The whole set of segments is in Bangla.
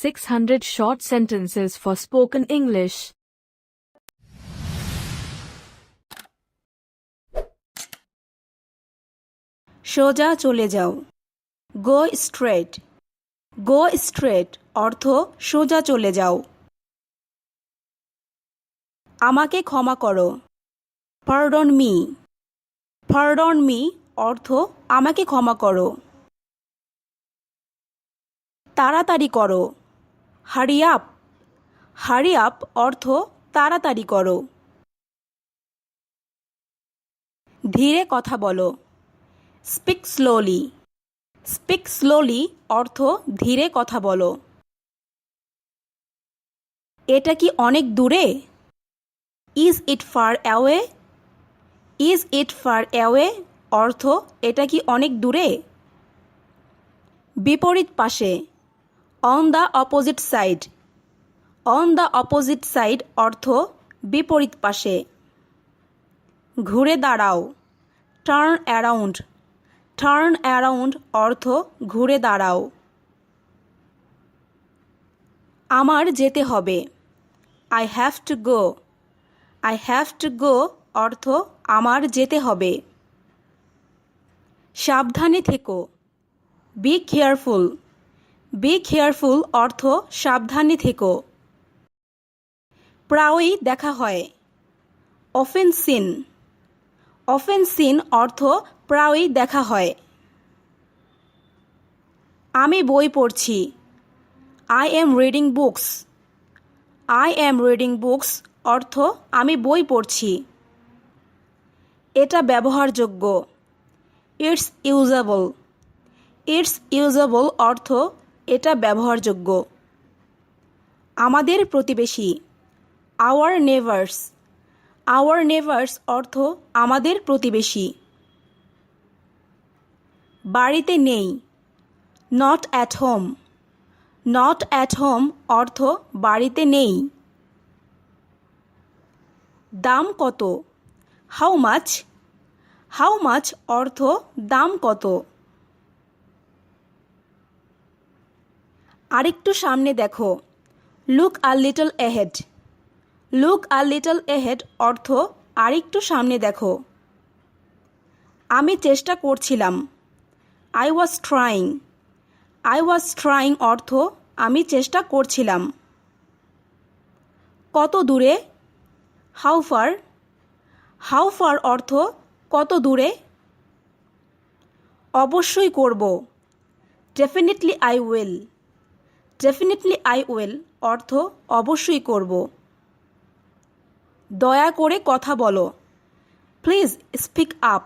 600 short sentences for spoken English. সোজা চলে যাও। Go straight. গো স্ট্রেট অর্থ সোজা চলে যাও। আমাকে ক্ষমা করো। পারডন মি। পারডন মি অর্থ আমাকে ক্ষমা করো। তাড়াতাড়ি করো। Hurry up. হারি আপ অর্থ তাড়াতাড়ি করো। ধীরে কথা বলো। Speak slowly. স্পিক স্লোলি অর্থ ধীরে কথা বলো। এটা কি অনেক দূরে? Is it far away? Is it far away অর্থ এটা কি অনেক দূরে? বিপরীত পাশে। On the opposite side. On the opposite side অর্থ বিপরীত পাশে। ঘুরে দাঁড়াও। Turn around. টার্ন অ্যারাউন্ড অর্থ ঘুরে দাঁড়াও। আমার যেতে হবে। I have to go. I have to go অর্থ আমার যেতে হবে। সাবধানে থেকো। Be careful. বি কেয়ারফুল অর্থ সাবধানে থেকো। প্রায়ই দেখা হয়। Often scene. অফেন সিন অর্থ প্রায়ই দেখা হয়। আমি বই পড়ছি। I am reading books. I am reading books অর্থ আমি বই পড়ছি। এটা ব্যবহারযোগ্য। It's usable. ইটস ইউজেবল অর্থ এটা ব্যবহারযোগ্য। আমাদের প্রতিবেশী। Hour neighbours. আওয়ার নেইবার্স অর্থ আমাদের প্রতিবেশী। বাড়িতে নেই। Not at home. Not at home অর্থ বাড়িতে নেই। দাম কত? How much. হাউ মাচ অর্থ দাম কত। আরেকটু সামনে দেখো। Look a little ahead. Look a little ahead অর্থ আরেকটু সামনে দেখো। আমি চেষ্টা করছিলাম। I was trying. I was trying অর্থ আমি চেষ্টা করছিলাম। কত দূরে? How far. হাউ ফার অর্থ কত দূরে। অবশ্যই করব। Definitely I will. Definitely I will অর্থ অবশ্যই করব। দয়া করে কথা বলো। Please speak up.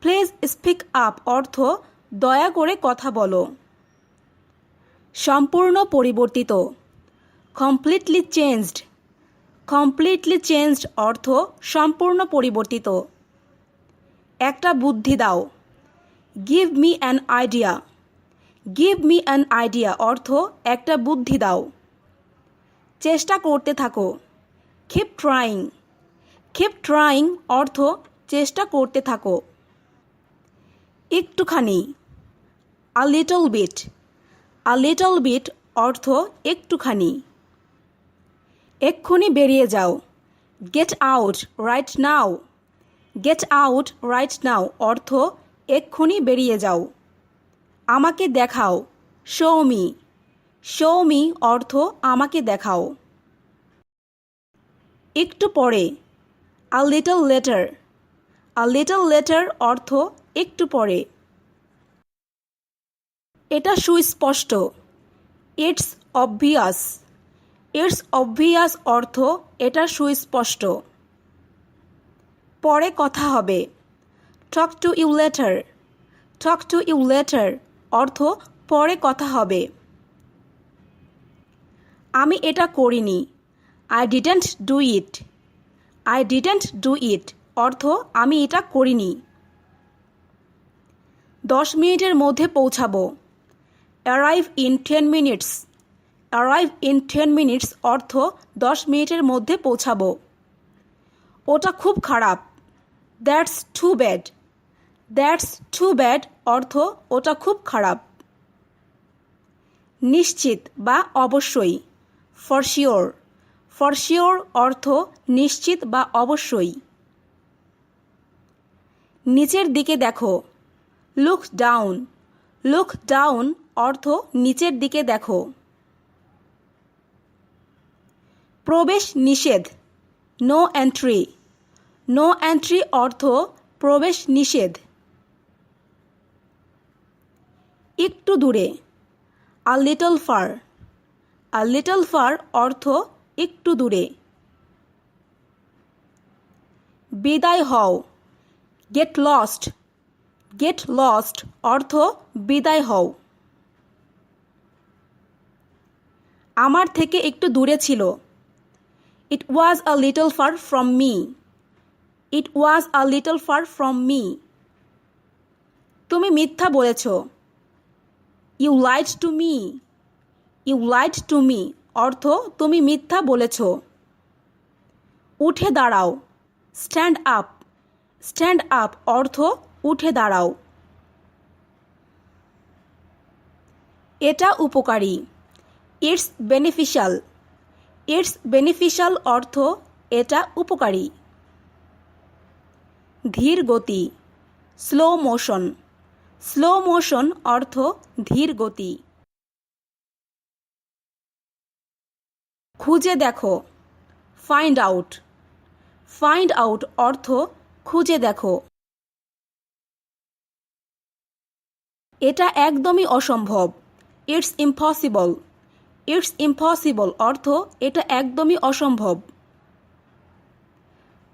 Please speak up অর্থ দয়া করে কথা বলো। সম্পূর্ণ পরিবর্তিত। Completely changed. কমপ্লিটলি চেঞ্জড অর্থ সম্পূর্ণ পরিবর্তিত। একটা বুদ্ধি দাও। Give me an idea. Give me an idea অর্থ একটা বুদ্ধি দাও। চেষ্টা করতে থাকো। Keep trying. কিপ ট্রাইং অর্থ চেষ্টা করতে থাকো। একটুখানি। A little bit. A little bit অর্থ একটুখানি। এক্ষুনি বেরিয়ে যাও। Get out right now. Get out right now অর্থ এক্ষুনি বেরিয়ে যাও। আমাকে দেখাও। Show me. শো মি অর্থ আমাকে দেখাও। একটু পরে। আ লিটল লেটার। আ লিটল লেটার অর্থ একটু পরে। এটা সুস্পষ্ট। It's obvious. ইটস অবভিয়াস অর্থ এটা সুস্পষ্ট। পরে কথা হবে। Talk to you later. Talk to you later অর্থ পরে কথা হবে। আমি এটা করিনি। I didn't do it. I didn't do it অর্থ আমি এটা করিনি। 10 মিনিটের মধ্যে পৌঁছাবো। Arrive in 10 minutes. Arrive in 10 minutes অর্থ 10 মিনিটের মধ্যে পৌঁছাবো। ওটা খুব খারাপ। That's too bad. That's too bad অর্থ ওটা খুব খারাপ। নিশ্চিত বা অবশ্যই, ফর শিওর। ফর শিওর অর্থ নিশ্চিত বা অবশ্যই। নিচের দিকে দেখো, লুক ডাউন। লুক ডাউন অর্থ নিচের দিকে দেখো। প্রবেশ নিষেধ, নো এন্ট্রি। নো এন্ট্রি অর্থ প্রবেশ নিষেধ। একটু দূরে, a little far. A little far অর্থ একটু দূরে। বিদায় হও, গেট লস্ট। গেট লস্ট অর্থ বিদায় হও। আমার থেকে একটু দূরে ছিল, it was a little far from me. It was a little far from me. তুমি মিথ্যা বলেছ, you lied to me. You lied to me অর্থ তুমি মিথ্যা বলেছ। উঠে দাঁড়াও, স্ট্যান্ড আপ। স্ট্যান্ড আপ অর্থ উঠে দাঁড়াও। এটা উপকারী, ইটস বেনিফিশিয়াল। ইটস বেনিফিশিয়াল অর্থ এটা উপকারী। ধীর গতি, স্লো মোশন। স্লো মোশন অর্থ ধীর গতি। খুঁজে দেখো, ফাইন্ড আউট। ফাইন্ড আউট অর্থ খুঁজে দেখো। এটা একদমই অসম্ভব, ইটস ইম্পসিবল। ইটস ইম্পসিবল অর্থ এটা একদমই অসম্ভব।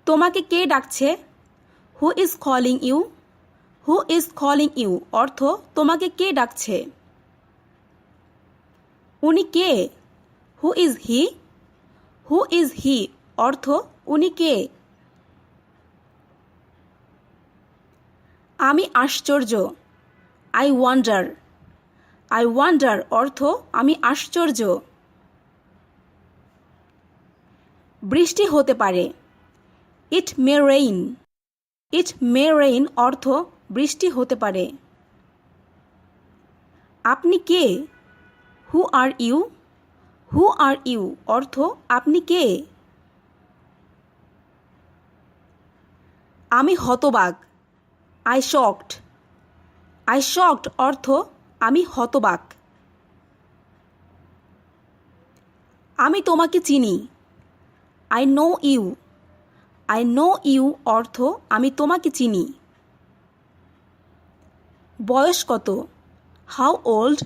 তোমাকে কে ডাকছে, who is calling you. Who is calling you অর্থ তোমাকে কে ডাকছে। উনি কে, who is he. Who is he অর্থ উনি কে। আমি আশ্চর্য, আই ওয়ান্ডার। আই ওয়ান্ডার অর্থ আমি আশ্চর্য। বৃষ্টি হতে পারে, ইট মে রেইন। ইট মে রেইন অর্থ বৃষ্টি হতে পারে। আপনি কে, হু are you. Who R you অর্থ আপনি কে। আমি হতবাক, আই শকড। আই শকড অর্থ আমি হতবাক। আমি তোমাকে চিনি, I know you. I know you অর্থ আমি তোমাকে চিনি। বয়স কত, হাউ ওল্ড।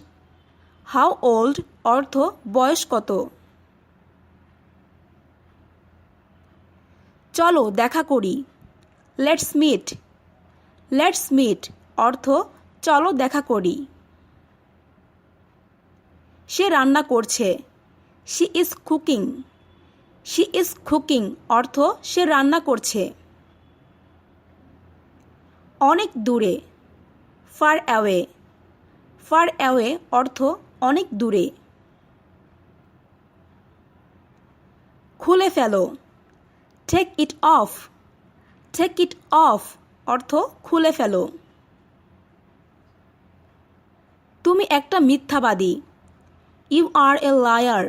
হাউ ওল্ড অর্থ বয়স কত। চলো দেখা করি, লেটস মিট। লেটস মিট অর্থ চলো দেখা করি। সে রান্না করছে, she is cooking. She is cooking অর্থ সে রান্না করছে। অনেক দূরে, ফার অ্যাওয়ে। ফার অ্যাওয়ে অর্থ অনেক দূরে। খুলে ফেলো, take it off. Take it off অর্থ খুলে ফেলো। তুমি একটা মিথ্যাবাদী, you are a liar.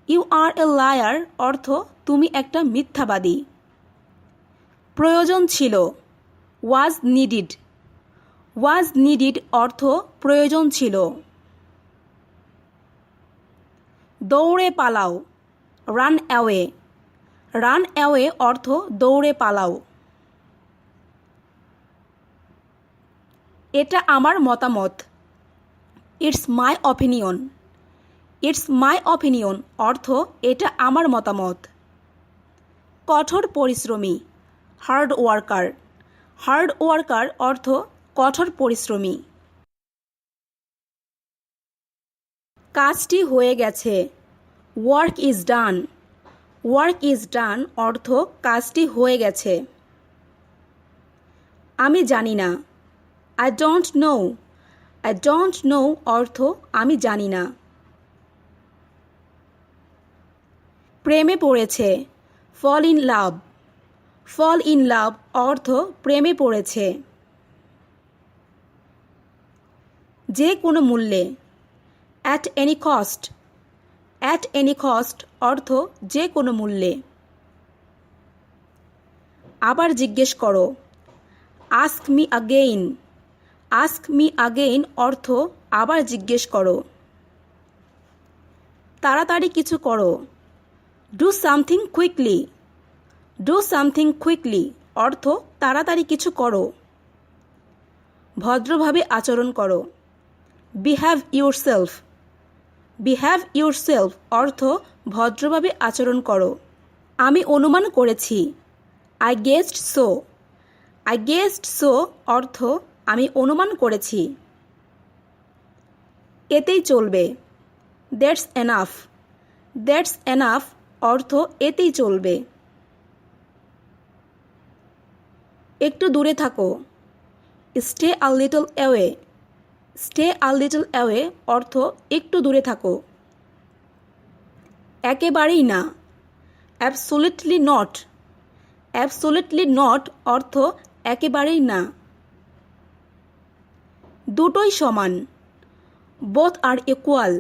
You are a liar অর্থ তুমি একটা মিথ্যাবাদী। প্রয়োজন ছিল, ওয়াজ নিডিড। ওয়াজ নিডিড অর্থ প্রয়োজন ছিল। দৌড়ে পালাও, রান অ্যাওয়ে। রান অ্যাওয়ে অর্থ দৌড়ে পালাও। এটা আমার মতামত, it's my opinion. It's my opinion অর্থ এটা আমার মতামত। কঠোর পরিশ্রমী, হার্ড ওয়ার্কার। হার্ড ওয়ার্কার অর্থ কঠোর পরিশ্রমী। কাজটি হয়ে গেছে, work is done. Work is done অর্থ কাজটি হয়ে গেছে। আমি জানি না, I don't know. I don't know অর্থ আমি জানি না। প্রেমে পড়েছে, fall in love. Fall in love অর্থ প্রেমে পড়েছে। যে কোনো মূল্যে, at any cost. At any cost অর্থ যে কোনো মূল্যে। আবার জিজ্ঞেস করো। Ask me again. Ask me again অর্থ আবার জিজ্ঞেস করো। তাড়াতাড়ি কিছু করো। Do something quickly. Do something quickly অর্থ তাড়াতাড়ি কিছু করো। ভদ্রভাবে আচরণ করো। Behave yourself. বিহেভ ইউরসেলফ অর্থ ভদ্রভাবে আচরণ করো। আমি অনুমান করেছি। I guessed so. I guessed so অর্থ আমি অনুমান করেছি। এতেই চলবে। That's enough. দ্যাটস এনাফ অর্থ এতেই চলবে। একটু দূরে থাকো। Stay a little away. Stay a little away অর্থ একটু দূরে থাকো। একেবারেই না। Absolutely not. অ্যাবসোলিউটলি নট অর্থ একেবারেই না। দুটোই সমান। বোথ আর ইকুয়াল।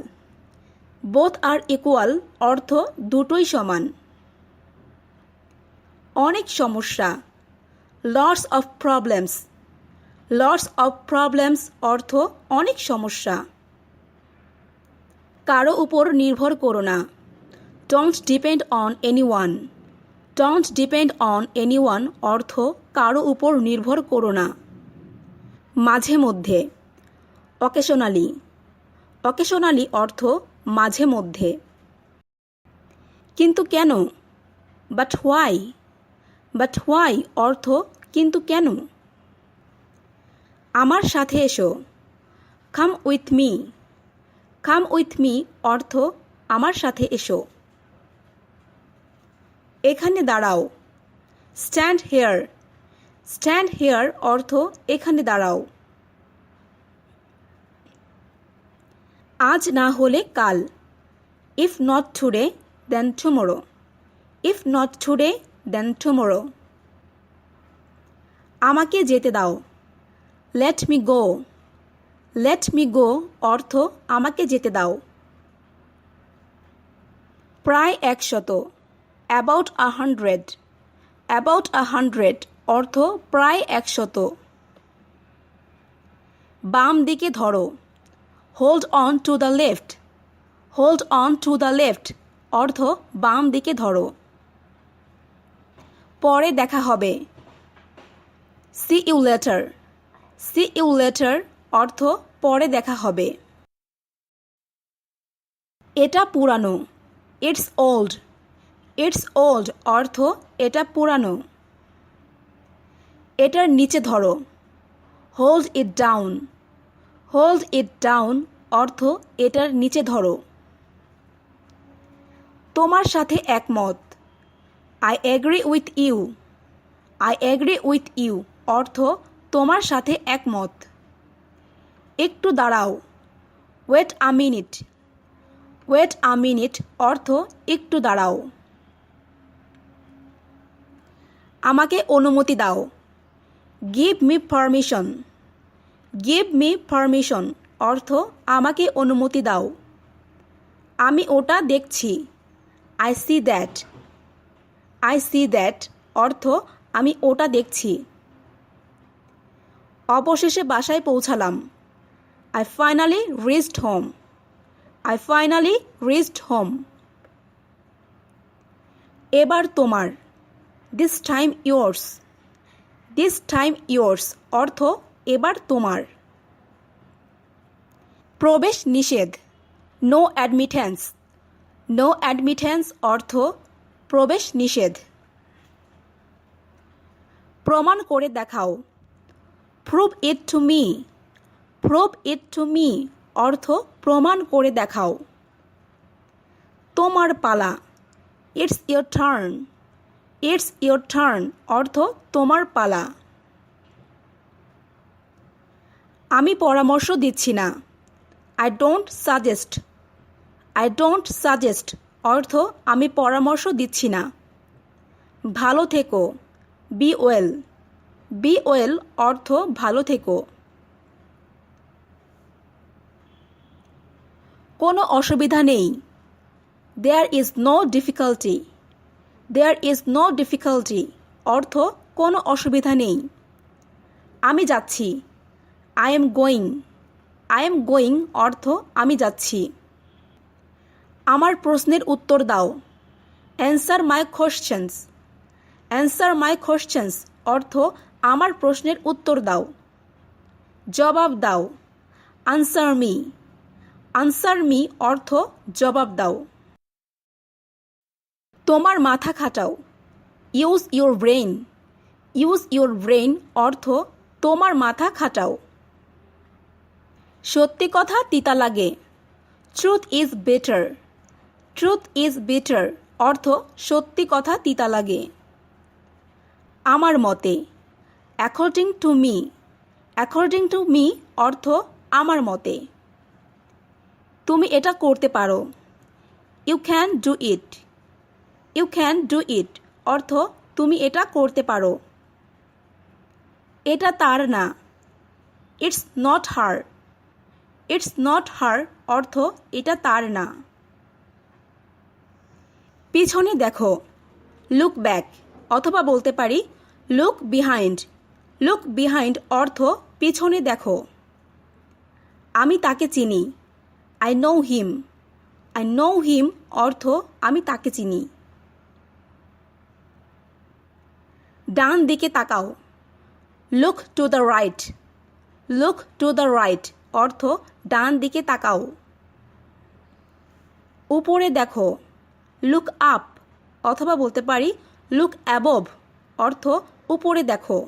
বোথ আর ইকুয়াল অর্থ দুটোই সমান। অনেক সমস্যা। Lots of problems. Lots of problems অর্থ অনেক সমস্যা। কারো উপর নির্ভর করো না। Don't depend on anyone. Don't depend on anyone অর্থ কারো উপর নির্ভর করো না। মাঝে মধ্যে। অকেশনালি। অকেশনালি অর্থ মাঝে মধ্যে। কিন্তু কেন? But why. বাট হোয়াই অর্থ কিন্তু কেন? আমার সাথে এসো। Come with me. Come with me অর্থ আমার সাথে এসো। এখানে দাঁড়াও। Stand hair. স্ট্যান্ড হেয়ার অর্থ এখানে দাঁড়াও। আজ না হলে কাল। If not today then tomorrow. If not today then tomorrow. আমাকে যেতে দাও। Let me go. Let me go অর্থ আমাকে যেতে দাও। প্রায় 100। অ্যাবাউট 100। অ্যাবাউট 100 অর্থ প্রায় 100। বাম দিকে ধরো। Hold on to the left. Hold on to the left অর্থ বাম দিকে ধরো। পরে দেখা হবে। See you later. See you later অর্থ পরে দেখা হবে। এটা পুরানো। It's old. ইটস ওল্ড অর্থ এটা পুরানো। এটার নিচে ধরো। Hold it down. Hold it down অর্থ এটার নিচে ধরো। তোমার সাথে একমত। I agree with you. I agree with you অর্থ তোমার সাথে একমত। একটু দাঁড়াও। Wait a minute. Wait a minute অর্থ একটু দাঁড়াও। আমাকে অনুমতি দাও। Give me permission. Give me permission অর্থ আমাকে অনুমতি দাও। আমি ওটা দেখছি। I see that. I see that অর্থ আমি ওটা দেখছি। অবশেষে বাসায় পৌঁছালাম। I finally reached home. I finally reached home. এবার তোমার। This time yours. This time yours অর্থ এবার তোমার। প্রবেশ নিষেধ। No admittance. নো অ্যাডমিটেন্স অর্থ প্রবেশ নিষেধ। প্রমাণ করে দেখাও। Prove it to me. Prove it to me অর্থ প্রমাণ করে দেখাও। তোমার পালা। It's your turn. It's your turn অর্থ তোমার পালা। আমি পরামর্শ দিচ্ছি না। I don't suggest. I don't suggest অর্থ আমি পরামর্শ দিচ্ছি না। ভালো থেকো। B well. বি ওয়েল অর্থ ভালো থেকো। কোনো অসুবিধা নেই। There is no difficulty. There is no difficulty অর্থ কোনো অসুবিধা নেই। আমি যাচ্ছি। I am going. I am going অর্থ আমি যাচ্ছি। আমার প্রশ্নের উত্তর দাও। Answer my questions. Answer my questions অর্থ আমার প্রশ্নের উত্তর দাও। জবাব দাও। Answer me. আনসার মি অর্থ জবাব দাও। তোমার মাথা খাটাও। Use your brain. Use your brain অর্থ তোমার মাথা খাটাও। সত্যি কথা তিতা লাগে। Truth is better. Truth is better অর্থ সত্যি কথা তিতা লাগে। আমার মতে। According to me. According to me অর্থ আমার মতে। তুমি এটা করতে পারো। You can do it. You can do it অর্থ তুমি এটা করতে পারো। এটা তার না। It's not her. It's not her অর্থ এটা তার না। পিছনে দেখো। লুক ব্যাক অথবা বলতে পারি লুক বিহাইন্ড। লুক বিহাইন্ড অর্থ পিছনে দেখো। আমি তাকে চিনি। I know him. I know him অর্থ আমি তাকে চিনি। ডান দিকে তাকাও। Look to the right. Look to the right অর্থ ডান দিকে তাকাও। উপরে দেখো। লুক আপ অথবা বলতে পারি লুক অ্যাবভ অর্থ উপরে দেখো।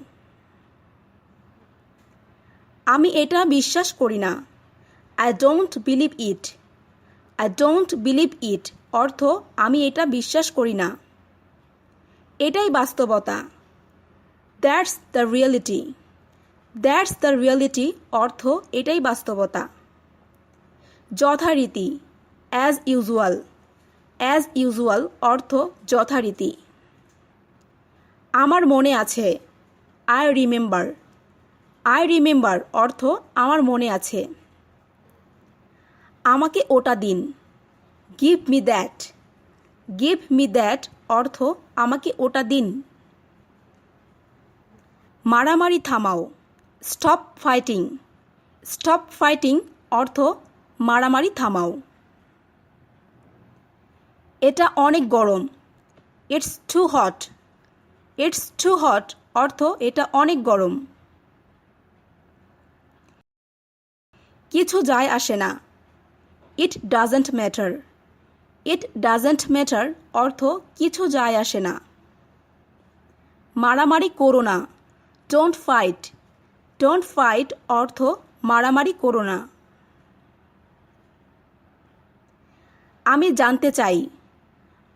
আমি এটা বিশ্বাস করি না। I don't believe it. I don't believe it অর্থ আমি এটা বিশ্বাস করি না। এটাই বাস্তবতা। That's the reality. That's the reality অর্থ এটাই বাস্তবতা। যথারীতি। As usual. অ্যাজ ইউজুয়াল অর্থ যথারীতি। আমার মনে আছে। I remember. আই রিমেম্বার অর্থ আমার মনে আছে। আমাকে ওটা দিন। Give me that. Give me that অর্থ আমাকে ওটা দিন। মারামারি থামাও। Stop fighting. স্টপ ফাইটিং অর্থ মারামারি থামাও। এটা অনেক গরম। It's too hot. It's too hot অর্থ এটা অনেক গরম। কিছু যায় আসে না। It doesn't matter. It doesn't matter অর্থ কিছু যায় আসে না। মারামারি করো না। Don't fight. ডোন্ট ফাইট অর্থ মারামারি করো না। আমি জানতে চাই।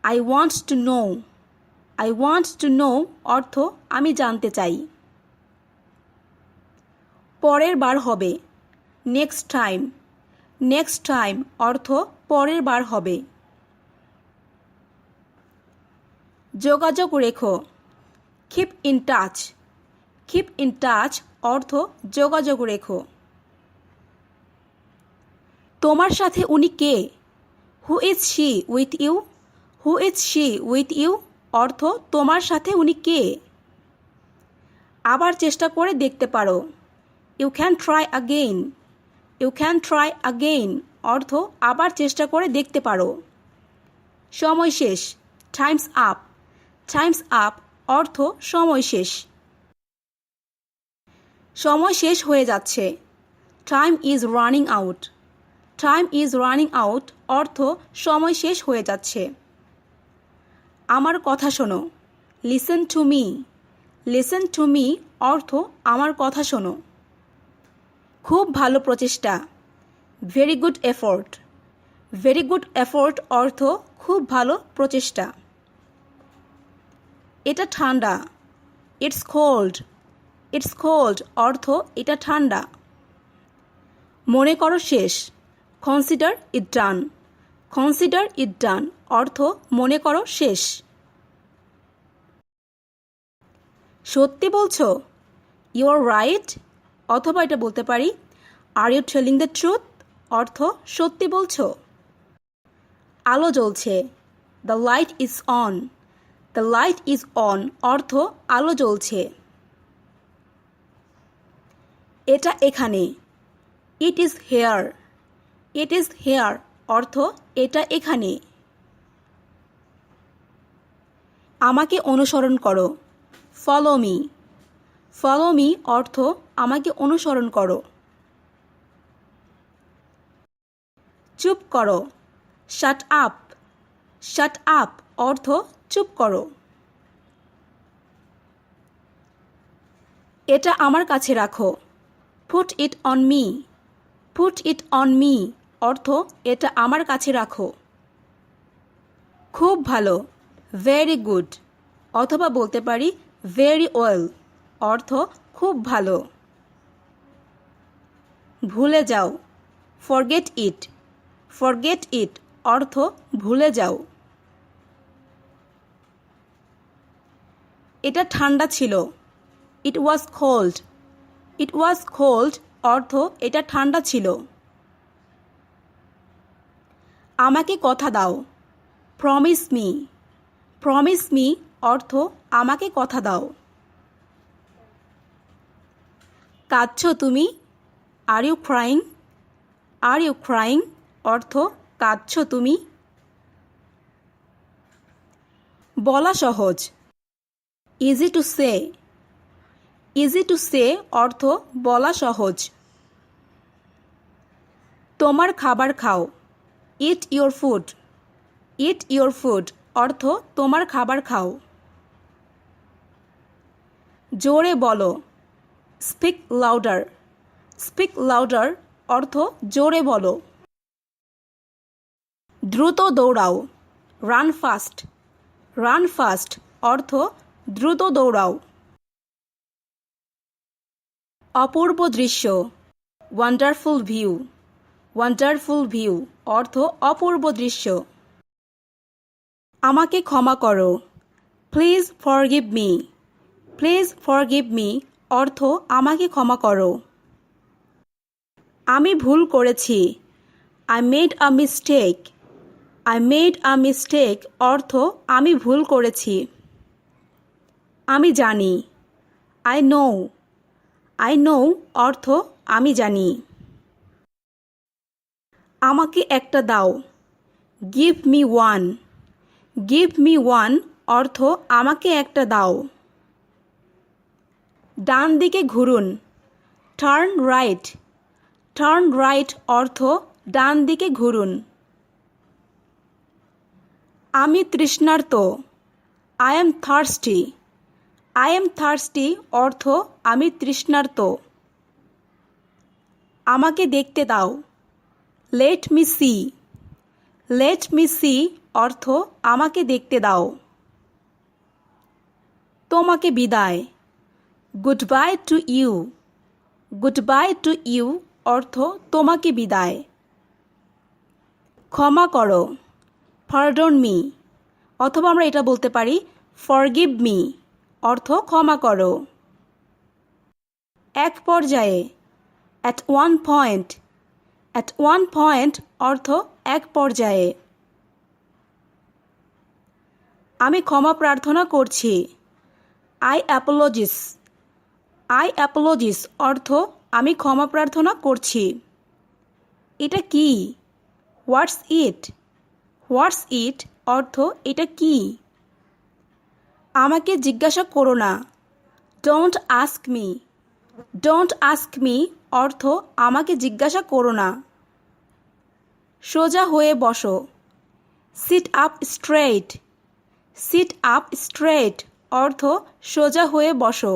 I want to know. I want to know অর্থ আমি জানতে চাই। পরের বার হবে। Next time. নেক্সট টাইম অর্থ পরের বার হবে। যোগাযোগ রেখো। Keep in touch. Keep in touch অর্থ যোগাযোগ রেখো। তোমার সাথে উনি কে? Who is she with you? Who is she with you অর্থ তোমার সাথে উনি কে? আবার চেষ্টা করে দেখতে পারো। You can try again. You can try again অর্থ আবার চেষ্টা করে দেখতে পারো। সময় শেষ। Times up. টাইমস আপ অর্থ সময় শেষ। সময় শেষ হয়ে যাচ্ছে। Time is running out. Time is running out অর্থ সময় শেষ হয়ে যাচ্ছে। আমার কথা শোনো। Listen to me. Listen to me অর্থ আমার কথা শোনো। খুব ভালো প্রচেষ্টা। Very good effort. Very good effort অর্থ খুব ভালো প্রচেষ্টা। এটা ঠান্ডা। It's cold. ইটস কোল্ড অর্থ এটা ঠান্ডা। মনে করো শেষ। Consider it done. Consider it ডান অর্থ মনে করো শেষ। সত্যি বলছো? ইউ আর রাইট অথবা এটা বলতে পারি are you telling the truth অর্থ সত্যি বলছো। আলো জ্বলছে। The light is on. The light is on অর্থ আলো জ্বলছে। এটা এখানে। It is here. It is here অর্থ এটা এখানে। আমাকে অনুসরণ করো। Follow me. ফলো মি অর্থ আমাকে অনুসরণ করো। চুপ করো। Shut up. শাট আপ অর্থ চুপ করো। এটা আমার কাছে রাখো। Put it on me. Put it on me অর্থ এটা আমার কাছে রাখো। খুব ভালো। ভেরি গুড অথবা বলতে পারি ভেরি ওয়েল অর্থ খুব ভালো। ভুলে যাও। Forget it. ফরগেট ইট অর্থ ভুলে যাও। এটা ঠান্ডা ছিল। It was cold. It was cold অর্থ এটা ঠান্ডা ছিল। আমাকে কথা দাও। Promise me. প্রমিস মি অর্থ আমাকে কথা দাও। কাঁদছো তুমি? Are you crying? Are you crying অর্থ কাঁদছো তুমি? বলা সহজ। Easy to say. Easy to say অর্থ বলা সহজ। তোমার খাবার খাও। Eat your food. Eat your food অর্থ তোমার খাবার খাও। জোরে বলো। Speak louder. স্পিক লাউডার অর্থ জোরে বলো। দ্রুত দৌড়াও। Run fast. রান ফাস্ট অর্থ দ্রুত দৌড়াও। অপূর্ব দৃশ্য। Wonderful view. ওয়ান্ডারফুল ভিউ অর্থ অপূর্ব দৃশ্য। আমাকে ক্ষমা করো। Please forgive me. Please forgive me অর্থ আমাকে ক্ষমা করো। আমি ভুল করেছি। I made a mistake. I made a mistake অর্থ আমি ভুল করেছি। আমি জানি। I know. আই নো অর্থ আমি জানি। আমাকে একটা দাও। Give me one. Give me one অর্থ আমাকে একটা দাও। ডান দিকে ঘুরুন। Turn right. টার্ন রাইট অর্থ ডান দিকে ঘুরুন। আমি তৃষ্ণার্ত। I am thirsty. I am thirsty অর্থ আমি তৃষ্ণার্ত। আমাকে দেখতে দাও। Let me see. Let me see অর্থ আমাকে দেখতে দাও। তোমাকে বিদায়। Goodbye to you. Goodbye to you অর্থ তোমাকে বিদায়। ক্ষমা করো। পারডন মি অথবা আমরা এটা বলতে পারি ফরগিভ মি অর্থ ক্ষমা করো। এক পর্যায়ে। At one point. At one point অর্থ এক পর্যায়ে। আমি ক্ষমা প্রার্থনা করছি। I apologies. আই অ্যাপোলজিস অর্থ আমি ক্ষমা প্রার্থনা করছি। এটা কি? হোয়াটস ইট। হোয়াটস ইট অর্থ এটা কি? আমাকে জিজ্ঞাসা করো না। Don't ask me. Don't ask me অর্থ আমাকে জিজ্ঞাসা করো না। সোজা হয়ে বসো। Sit up straight. Sit up straight অর্থ সোজা হয়ে বসো।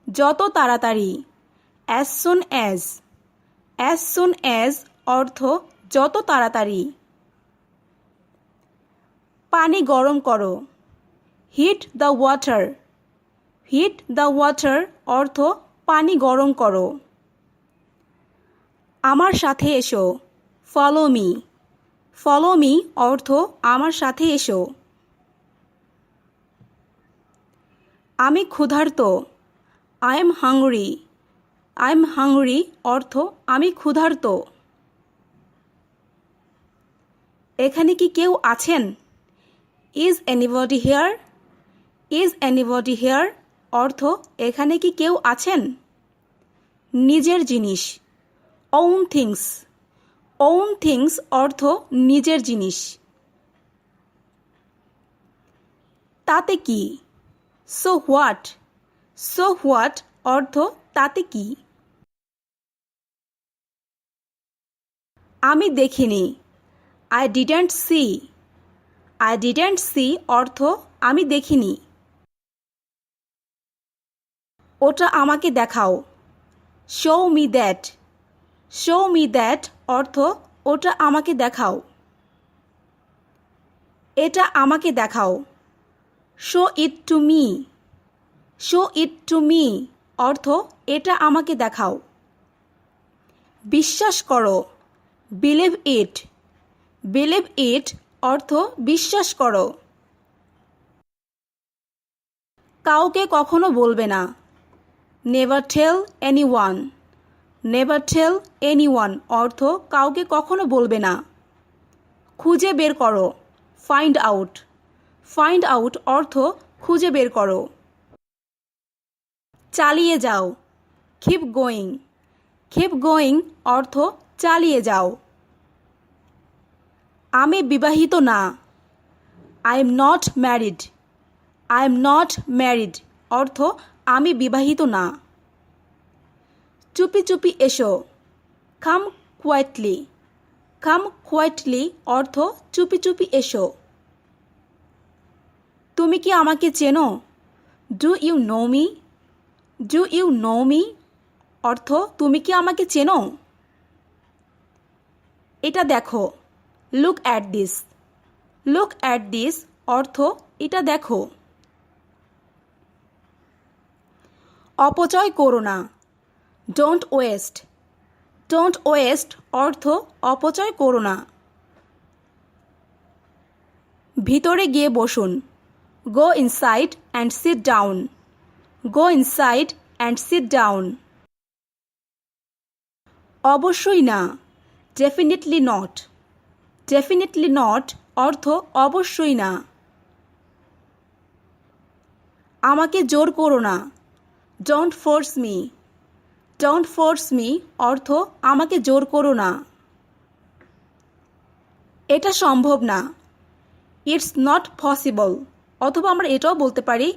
যত তাড়াতাড়ি। As soon as. As soon as অর্থ যত তাড়াতাড়ি। পানি গরম করো। Heat the water. Heat the water অর্থ পানি গরম করো। আমার সাথে এসো। Follow me. ফলো মি অর্থ আমার সাথে এসো। আমি ক্ষুধার্ত। I am hungry. I am hungry অর্থ আমি ক্ষুধার্ত। এখানে কি কেউ আছেন? Is anybody here? Is anybody here অর্থ এখানে কি কেউ আছেন? নিজের জিনিস, ওন থিংস। ওন থিংস অর্থ নিজের জিনিস। তাতে কি? So what? সো হোয়াট অর্থ তাতে কি? আমি দেখিনি, I didn't see. I didn't see অর্থ আমি দেখিনি। ওটা আমাকে দেখাও, show me that. Show me that অর্থ ওটা আমাকে দেখাও। এটা আমাকে দেখাও, show it to me. Show it to me অর্থ এটা আমাকে দেখাও। বিশ্বাস করো, বিলিভ ইট। বিলিভ ইট অর্থ বিশ্বাস করো। কাউকে কখনো বলবে না, never tell anyone. Never tell anyone অর্থ কাউকে কখনো বলবে না। খুঁজে বের করো, ফাইন্ড আউট। ফাইন্ড আউট অর্থ খুঁজে বের করো। চালিয়ে যাও, কিপ গোয়িং। কিপ গোয়িং অর্থ চালিয়ে যাও। আমি বিবাহিত না, I am not married. I am not married অর্থ আমি বিবাহিত না। চুপি চুপি এসো, কাম কোয়াইটলি। কাম কোয়াইটলি অর্থ চুপি চুপি এসো। তুমি কি আমাকে চেনো? Do you know me? Do you know me অর্থ তুমি কি আমাকে চেনো? এটা দেখো, look at this. Look at this অর্থ এটা দেখো। অপচয় করো না, ডোন্ট ওয়েস্ট। ডোন্ট ওয়েস্ট অর্থ অপচয় করো না। ভিতরে গিয়ে বসুন, গো inside and sit down. Go inside and sit down. অবশ্যই না, ডেফিনেটলি নট। ডেফিনেটলি নট অর্থ অবশ্যই না। আমাকে জোর করো না, don't force me. Don't force me অর্থ আমাকে জোর করো না। এটা সম্ভব না, ইটস নট পসিবল অথবা আমরা এটাও বলতে পারি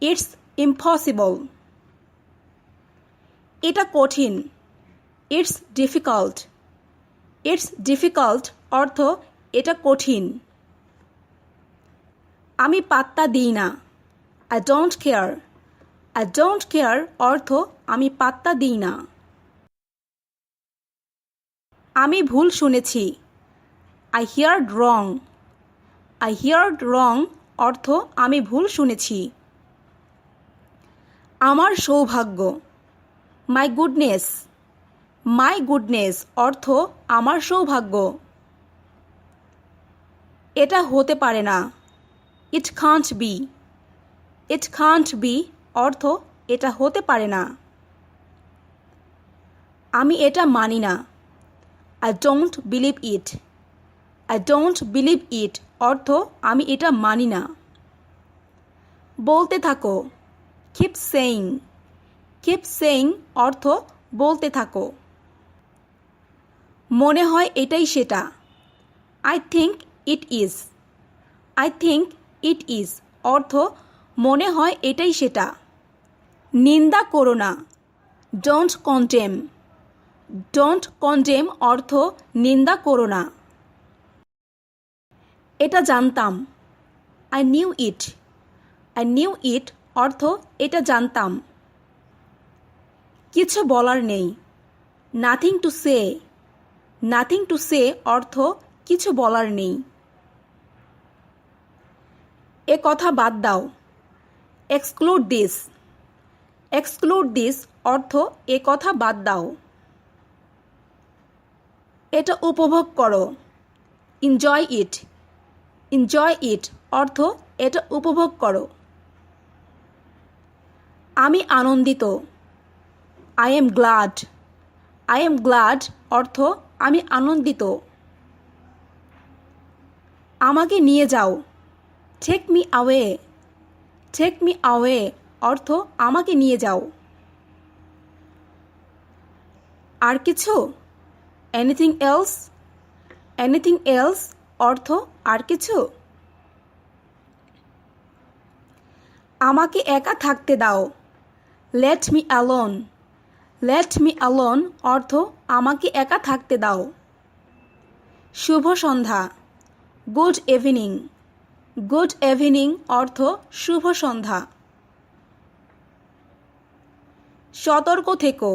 ইটস ইম্পসিবল। এটা কঠিন, ইটস ডিফিকাল্ট। ইটস ডিফিকাল্ট অর্থ এটা কঠিন। আমি পাত্তা দিই না, I don't care. I don't care অর্থ আমি পাত্তা দিই না। আমি ভুল শুনেছি, I heard wrong. I heard wrong অর্থ আমি ভুল শুনেছি। আমার সৌভাগ্য, মাই গুডনেস। মাই গুডনেস অর্থ আমার সৌভাগ্য। এটা হতে পারে না, it can't be. It can't be অর্থ এটা হতে পারে না। আমি এটা মানি না, I don't believe it. I don't believe it অর্থ আমি এটা মানি না। বলতে থাকো, কিপ সেইং। কিপ সেইং অর্থ বলতে থাকো। মনে হয় এটাই সেটা, I think it is. I think it is অর্থ মনে হয় এটাই সেটা। নিন্দা করো না, ডোন্ট কন্ডেম। ডোন্ট কন্ডেম অর্থ নিন্দা করো না। এটা জানতাম, I knew it. I knew it অর্থ এটা জানতাম। কিছু বলার নেই, nothing to say. Nothing to say অর্থ কিছু বলার নেই। এ কথা বাদ দাও, এক্সক্লুড দিস। এক্সক্লুড দিস অর্থ এ কথা বাদ দাও। এটা উপভোগ করো, এনজয় ইট। এনজয় ইট অর্থ এটা উপভোগ করো। আমি আনন্দিত, I am glad. I am glad অর্থ আমি আনন্দিত। আমাকে নিয়ে যাও। Take me away. Take me away অর্থ আমাকে নিয়ে যাও। আর কিছু? Anything else? এনিথিং এলস অর্থ আর কিছু? আমাকে একা থাকতে দাও। Let me alone. Let me alone অর্থ আমাকে একা থাকতে দাও। শুভ সন্ধ্যা। Good evening. গুড ইভিনিং অর্থ শুভ সন্ধ্যা। সতর্ক থেকো।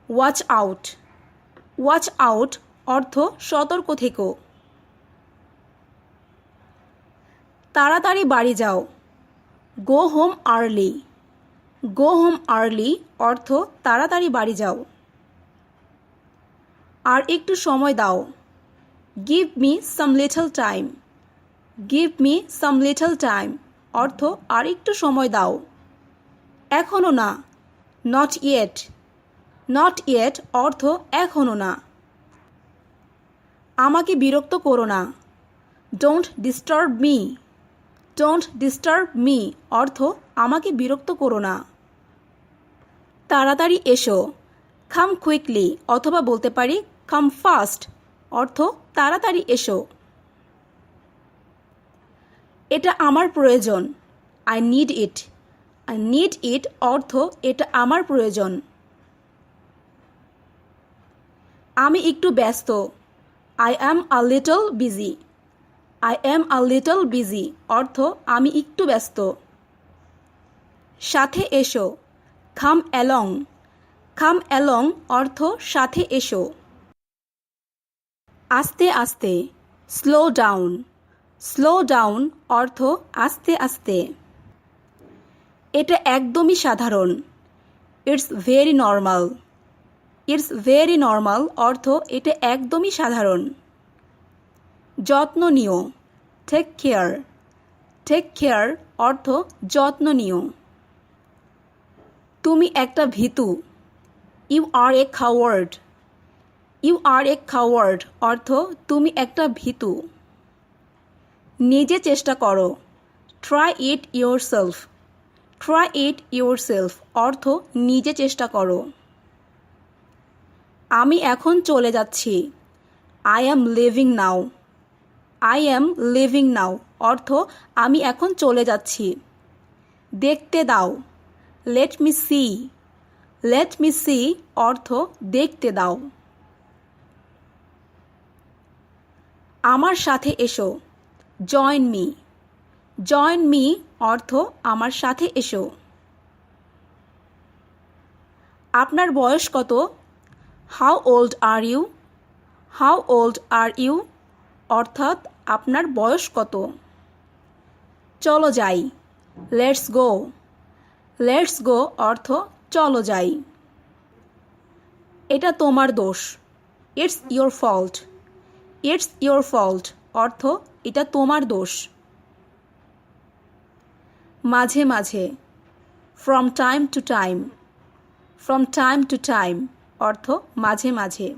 Watch out. ওয়াচ আউট অর্থ সতর্ক থেকো। তাড়াতাড়ি বাড়ি যাও। Go home early. Go home early অর্থ তাড়াতাড়ি বাড়ি যাও। আর একটু সময় দাও। Give me some little time. Give me some little time অর্থ আর একটু সময় দাও। এখনও না। Not yet. নট ইয়েট অর্থ এখনও না। আমাকে বিরক্ত করো না। Don't disturb me. Don't disturb me অর্থ আমাকে বিরক্ত করো না। তাড়াতাড়ি এসো। কাম কুইকলি অথবা বলতে পারি কাম ফাস্ট অর্থ তাড়াতাড়ি এসো। এটা আমার প্রয়োজন। I need it. I need it অর্থ এটা আমার প্রয়োজন। আমি একটু ব্যস্ত। I am a little busy. I am a little busy অর্থ আমি একটু ব্যস্ত। সাথে এসো। কাম অ্যালং। কাম অ্যালং অর্থ সাথে এসো। আস্তে আস্তে। Slow down. স্লো ডাউন অর্থ আস্তে আস্তে। এটা একদমই সাধারণ। It's very normal. It's very normal অর্থ এটা একদমই সাধারণ। যত্ন নিও। Take care. টেক কেয়ার অর্থ যত্ন নিও। তুমি একটা ভীতু। You are a coward. You are a coward অর্থ তুমি একটা ভীতু। নিজে চেষ্টা করো। Try it yourself. Try it yourself অর্থ নিজে চেষ্টা করো। আমি এখন চলে যাচ্ছি। I am leaving now. I am leaving now অর্থ আমি এখন চলে যাচ্ছি। দেখতে দাও। Let me see. Let me see অর্থ দেখতে দাও। আমার সাথে এসো। Join me. জয়েন মি অর্থ আমার সাথে এসো। আপনার বয়স কত? How old are you? How old are you অর্থাৎ আপনার বয়স কত? চলো যাই। Let's go. লেটস গো অর্থ চলো যাই। এটা তোমার দোষ। It's your fault. It's your fault অর্থ এটা তোমার দোষ। মাঝে মাঝে। From time to time. From time to time অর্থ মাঝে মাঝে।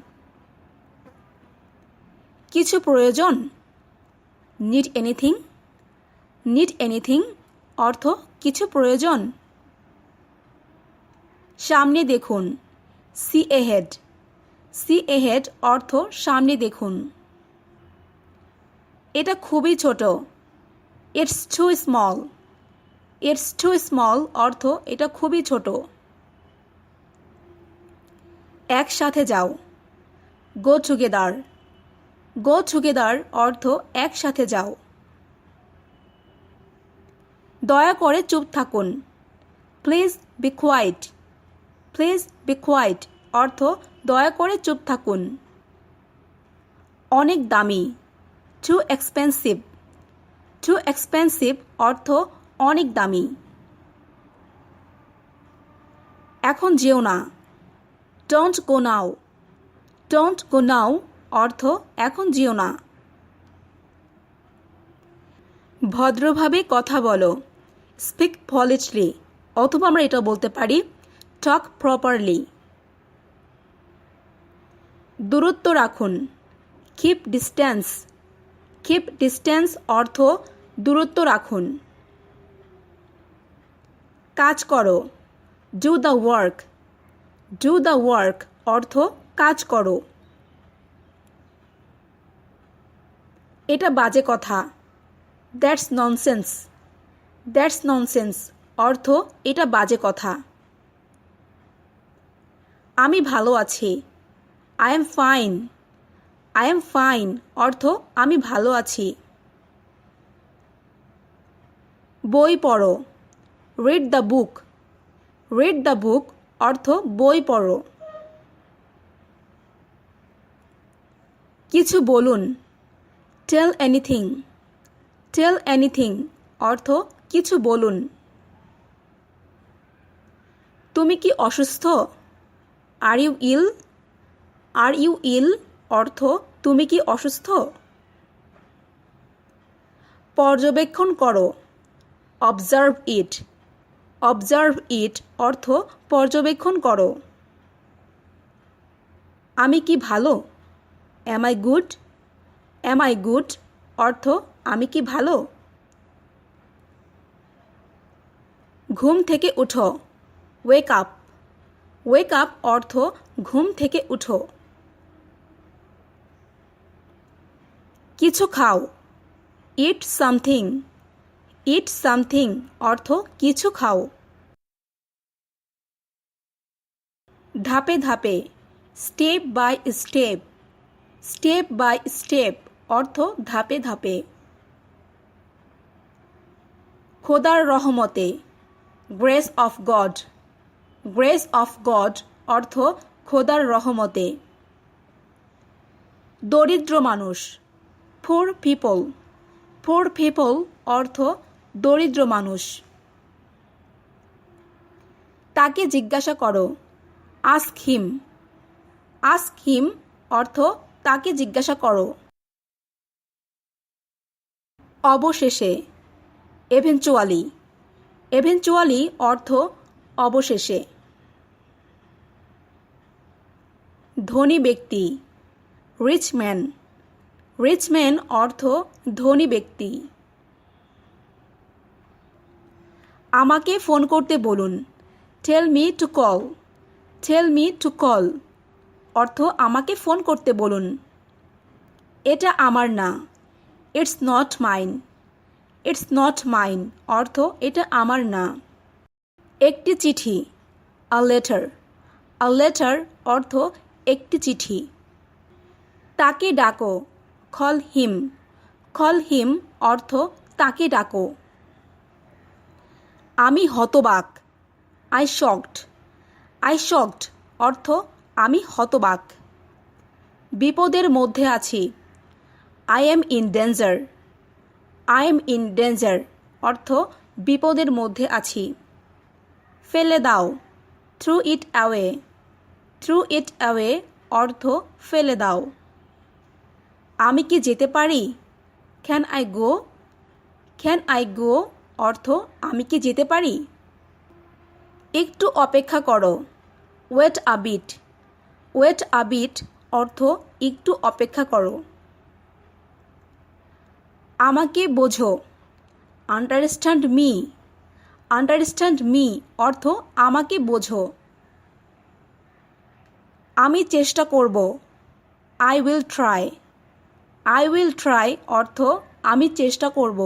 কিছু প্রয়োজন? Need anything. নিড এনিথিং অর্থ কিছু প্রয়োজন। সামনে দেখুন। C ahead. সি এহেড অর্থ সামনে দেখুন। এটা খুবই ছোট। It's too small. It's too small অর্থ এটা খুবই ছোট। একসাথে যাও। Go together. গো টুগেদার অর্থ একসাথে যাও। দয়া করে চুপ থাকুন। Please be quiet. Please be quiet অর্থ দয়া করে চুপ থাকুন। অনেক দামি। Too expensive. টু এক্সপেন্সিভ অর্থ অনেক দামি। এখন যেও না। Don't go now. Don't go নাও অর্থ এখন যেও না। ভদ্রভাবে কথা বলো। স্পিক পলিটলি অথবা আমরা এটা বলতে পারি টক প্রপারলি। দূরত্ব রাখুন। Keep distance. কিপ ডিস্টেন্স অর্থ দূরত্ব রাখুন। কাজ করো, do the work. Do the work অর্থ কাজ করো। এটা বাজে কথা, দ্যাটস ননসেন্স। দ্যাটস ননসেন্স অর্থ এটা বাজে কথা। আমি ভালো আছি, I am fine. I am fine অর্থ আমি ভালো আছি। বই পড়ো, read the book. Read the book অর্থ বই পড়ো। কিছু বলুন, টেল এনিথিং। টেল এনিথিং অর্থ কিছু বলুন। তুমি কি অসুস্থ? Are you ill? Are you ইল অর্থ তুমি কি অসুস্থ? পর্যবেক্ষণ করো, অবজার্ভ ইট। অবজার্ভ ইট অর্থ পর্যবেক্ষণ করো। আমি কি ভালো? Am I good? Am I good অর্থ আমি কি ভালো? ঘুম থেকে উঠো, ওয়েক আপ। ওয়েক আপ অর্থ ঘুম থেকে উঠো। কিছু খাও, ইট সামথিং। ইট সামথিং অর্থ কিছু খাও। ধাপে ধাপে, step by step. Step by step অর্থ ধাপে ধাপে। খোদার রহমতে, grace of God. Grace of God অর্থ খোদার রহমতে। দরিদ্র মানুষ, পুর পিপল। পুর পিপল অর্থ দরিদ্র মানুষ। তাকে জিজ্ঞাসা করো, আস্ক হিম। আস্ক হিম অর্থ তাকে জিজ্ঞাসা করো। অবশেষে, এভেনচুয়ালি। এভেনচুয়ালি অর্থ অবশেষে। ধনী ব্যক্তি, রিচ ম্যান। রিচ ম্যান অর্থ ধনী ব্যক্তি। আমাকে ফোন করতে বলুন, tell me to call. Tell me to call অর্থ আমাকে ফোন করতে বলুন। এটা আমার না, it's not mine. It's not mine অর্থ এটা আমার না। একটি চিঠি, আ লেটার। আ লেটার অর্থ একটি চিঠি। তাকে ডাকো, কল হিম। কল হিম অর্থ তাকে ডাকো। আমি হতবাক, আই শকড। আই শকড অর্থ আমি হতবাক। বিপদের মধ্যে আছি, I am in danger. I am in danger অর্থ বিপদের মধ্যে আছি। ফেলে দাও, throw it away. Throw it away অর্থ ফেলে দাও। আমি কি যেতে পারি? Can I go? Can I go অর্থ আমি কি যেতে পারি? একটু অপেক্ষা করো, wait a bit. Wait a bit অর্থ একটু অপেক্ষা করো। আমাকে বোঝো, আন্ডারস্ট্যান্ড মি। আন্ডারস্ট্যান্ড মি অর্থ আমাকে বোঝো। আমি চেষ্টা করব, I will try. I will try অর্থ আমি চেষ্টা করব।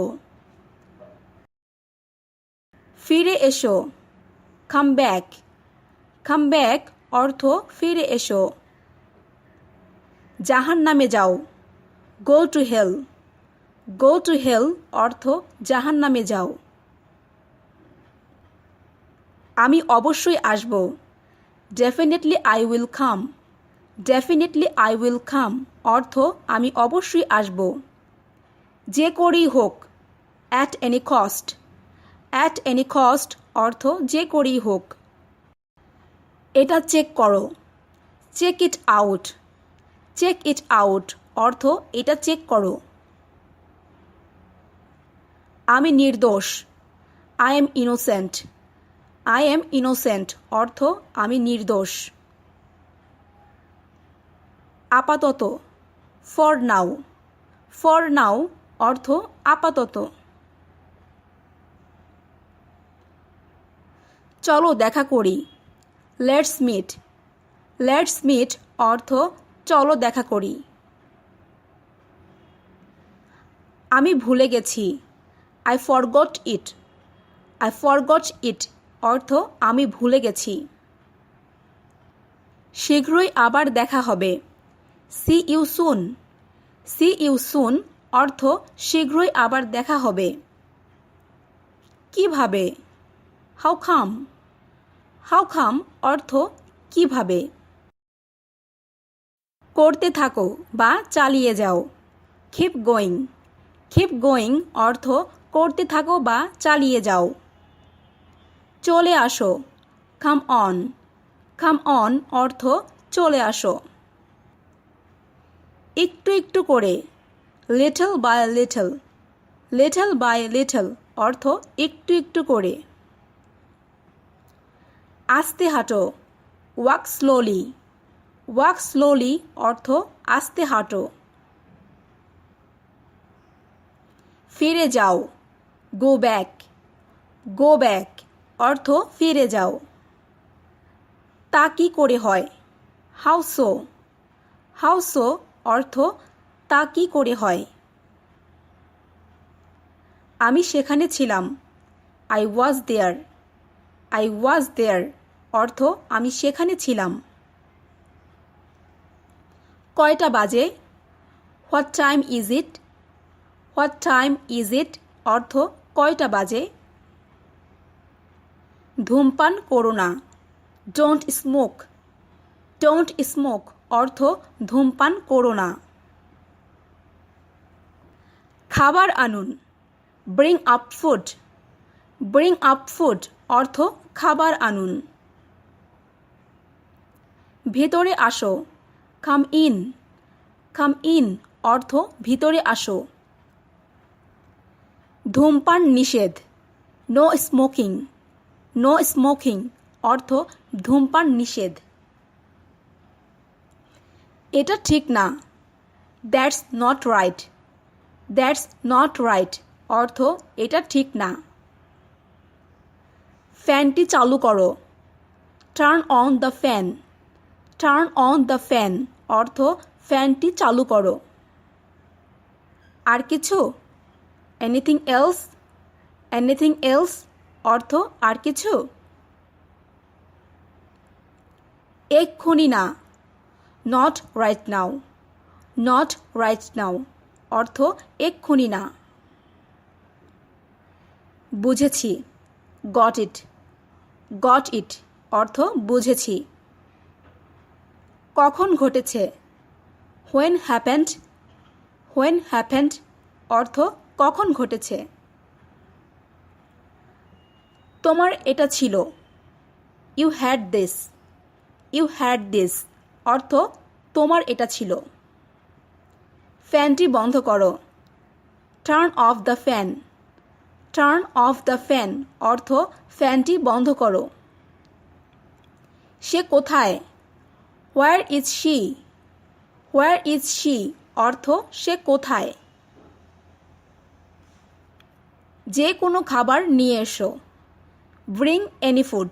ফিরে এসো, কাম ব্যাক। কাম ব্যাক অর্থ ফিরে এসো। জাহান্নামে যাও, go to hell. Go to hell অর্থ জাহান্নামে যাও। আমি অবশ্যই আসব, definitely I will come. Definitely I will come অর্থ আমি অবশ্যই আসব। যে করেই হোক, at any cost. At any cost অর্থ যে করেই হোক। এটা চেক করো, check it out. Check it out অর্থ এটা চেক করো। আমি নির্দোষ, I am innocent. I am innocent অর্থ আমি নির্দোষ। আপাতত, ফর নাও। ফর নাও অর্থ আপাতত। চলো দেখা করি। Let's meet. লেটস মিট অর্থ চলো দেখা করি। আমি ভুলে গেছি। I forgot it. I forgot it অর্থ আমি ভুলে গেছি। শীঘ্রই আবার দেখা হবে। See you soon. See you soon অর্থ শীঘ্রই আবার দেখা হবে। কিভাবে? How come. হাউ কাম অর্থ কিভাবে। করতে থাকো বা চালিয়ে যাও। Keep going. কিপ গোয়িং অর্থ করতে থাকো বা চালিয়ে যাও। চলে আসো। Come on. কাম অন অর্থ চলে আসো। একটু একটু করে। Little by little. Little by little অর্থ একটু একটু করে। আস্তে হাঁটো। Walk slowly. ওয়াক স্লোলি অর্থ আস্তে হাঁটো। ফিরে যাও। Go back. গো ব্যাক অর্থ ফিরে যাও। তা কি করে হয়? How so. হাউ সো অর্থ তা কি করে হয়। আমি সেখানে ছিলাম। I was there. I was দেয়ার অর্থ আমি সেখানে ছিলাম। কয়টা বাজে? What time is it. What time is it অর্থ কয়টা বাজে। ধূমপান করো না। Don't smoke. ডোন্ট স্মোক অর্থ ধূমপান করো না। খাবার আনুন। Bring up food. Bring up food অর্থ খাবার আনুন। ভেতরে আসো। Come in. কাম ইন অর্থ ভিতরে আসো। ধূমপান নিষেধ। No smoking. নো স্মোকিং অর্থ ধূমপান নিষেধ। এটা ঠিক না। That's not right. That's not right অর্থ এটা ঠিক না। ফ্যানটি চালু করো। Turn on the fan. Turn on the fan অর্থ ফ্যানটি চালু করো। আর কিছু? Anything else. এনিথিং এলস অর্থ আর কিছু? এক্ষুনি না। Not right now. Not right now অর্থ এক্ষুনি না। বুঝেছি। Got it. গট ইট অর্থ বুঝেছি। কখন ঘটেছে? When happened. হোয়েন হ্যাপেন্ড অর্থ কখন ঘটেছে। তোমার এটা ছিল। You had this. You had this অর্থ তোমার এটা ছিল। ফ্যানটি বন্ধ করো। Turn off the fan. Turn off the fan অর্থ ফ্যানটি বন্ধ করো। সে কোথায়? Where is she. Where is she অর্থ সে কোথায়। যে কোনো খাবার নিয়ে এসো। Bring any food.